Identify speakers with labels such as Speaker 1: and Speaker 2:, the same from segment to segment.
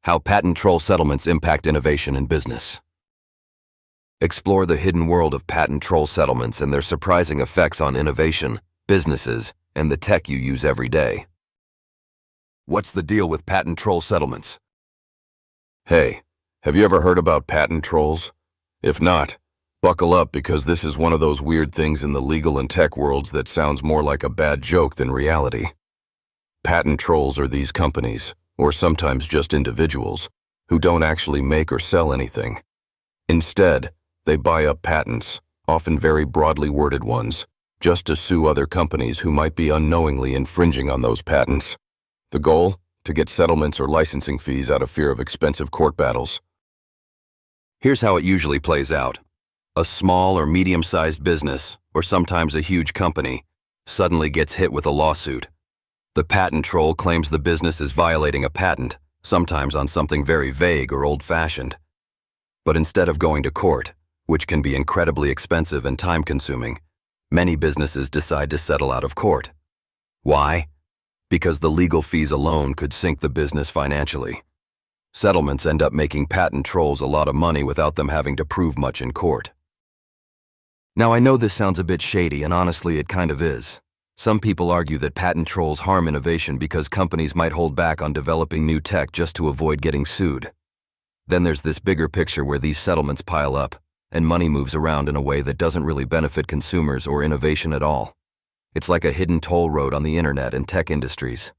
Speaker 1: How patent troll settlements impact innovation in business. Explore the hidden world of patent troll settlements and their surprising effects on innovation, businesses, and the tech you use every day. What's the deal with patent troll settlements? Hey, have you ever heard about patent trolls? If not, buckle up because this is one of those weird things in the legal and tech worlds that sounds more like a bad joke than reality. Patent trolls are these companies, or sometimes just individuals, who don't actually make or sell anything. Instead, they buy up patents, often very broadly worded ones, just to sue other companies who might be unknowingly infringing on those patents. The goal? To get settlements or licensing fees out of fear of expensive court battles. Here's how it usually plays out. A small or medium-sized business, or sometimes a huge company, suddenly gets hit with a lawsuit. The patent troll claims the business is violating a patent, sometimes on something very vague or old-fashioned. But instead of going to court, which can be incredibly expensive and time-consuming, many businesses decide to settle out of court. Why? Because the legal fees alone could sink the business financially. Settlements end up making patent trolls a lot of money without them having to prove much in court. Now, I know this sounds a bit shady, and honestly, it kind of is. Some people argue that patent trolls harm innovation because companies might hold back on developing new tech just to avoid getting sued. Then there's this bigger picture where these settlements pile up, and money moves around in a way that doesn't really benefit consumers or innovation at all. It's like a hidden toll road on the internet and tech industries.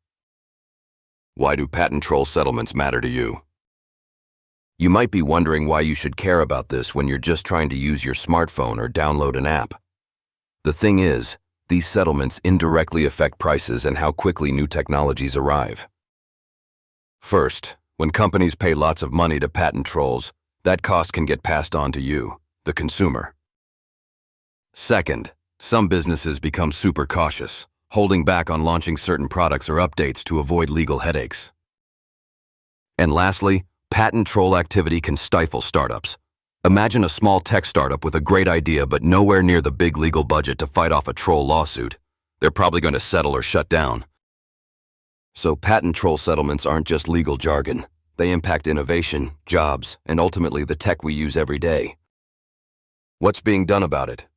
Speaker 1: Why do patent troll settlements matter to you? You might be wondering why you should care about this when you're just trying to use your smartphone or download an app. The thing is, these settlements indirectly affect prices and how quickly new technologies arrive. First, when companies pay lots of money to patent trolls, that cost can get passed on to you, the consumer. Second, some businesses become super cautious, holding back on launching certain products or updates to avoid legal headaches. And lastly, patent troll activity can stifle startups. Imagine a small tech startup with a great idea but nowhere near the big legal budget to fight off a troll lawsuit. They're probably going to settle or shut down. So patent troll settlements aren't just legal jargon. They impact innovation, jobs, and ultimately the tech we use every day. What's being done about it?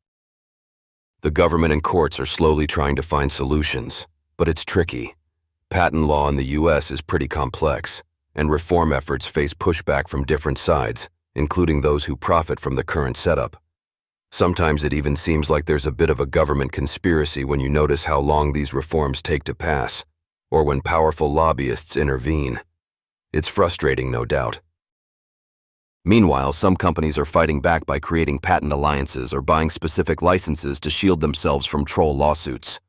Speaker 1: The government and courts are slowly trying to find solutions, but it's tricky. Patent law in the US is pretty complex, and reform efforts face pushback from different sides, including those who profit from the current setup. Sometimes it even seems like there's a bit of a government conspiracy when you notice how long these reforms take to pass, or when powerful lobbyists intervene. It's frustrating, no doubt. Meanwhile, some companies are fighting back by creating patent alliances or buying specific licenses to shield themselves from troll lawsuits.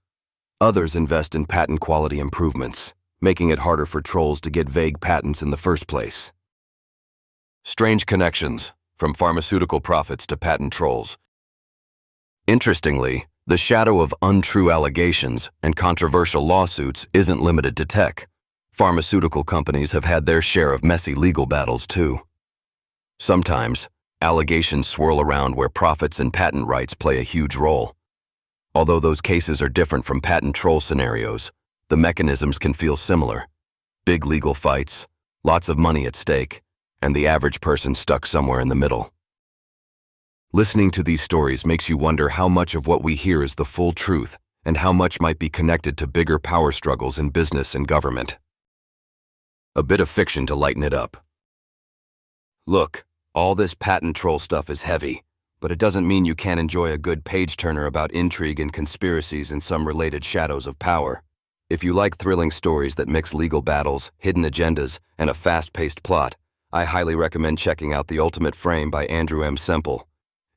Speaker 1: Others invest in patent quality improvements, making it harder for trolls to get vague patents in the first place. Strange connections, from pharmaceutical profits to patent trolls. Interestingly, the shadow of untrue allegations and controversial lawsuits isn't limited to tech. Pharmaceutical companies have had their share of messy legal battles too. Sometimes, allegations swirl around where profits and patent rights play a huge role. Although those cases are different from patent troll scenarios, the mechanisms can feel similar. Big legal fights, lots of money at stake, and the average person stuck somewhere in the middle. Listening to these stories makes you wonder how much of what we hear is the full truth and how much might be connected to bigger power struggles in business and government. A bit of fiction to lighten it up. Look, all this patent troll stuff is heavy, but it doesn't mean you can't enjoy a good page-turner about intrigue and conspiracies and some related shadows of power. If you like thrilling stories that mix legal battles, hidden agendas, and a fast-paced plot, I highly recommend checking out The Ultimate Frame by Andrew M. Semple.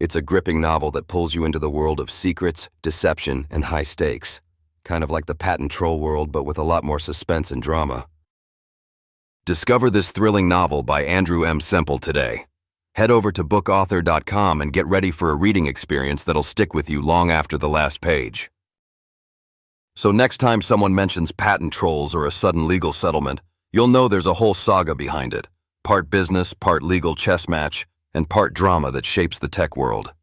Speaker 1: It's a gripping novel that pulls you into the world of secrets, deception, and high stakes. Kind of like the patent troll world, but with a lot more suspense and drama. Discover this thrilling novel by Andrew M. Semple today. Head over to bookauthor.com and get ready for a reading experience that'll stick with you long after the last page. So next time someone mentions patent trolls or a sudden legal settlement, you'll know there's a whole saga behind it. Part business, part legal chess match, and part drama that shapes the tech world.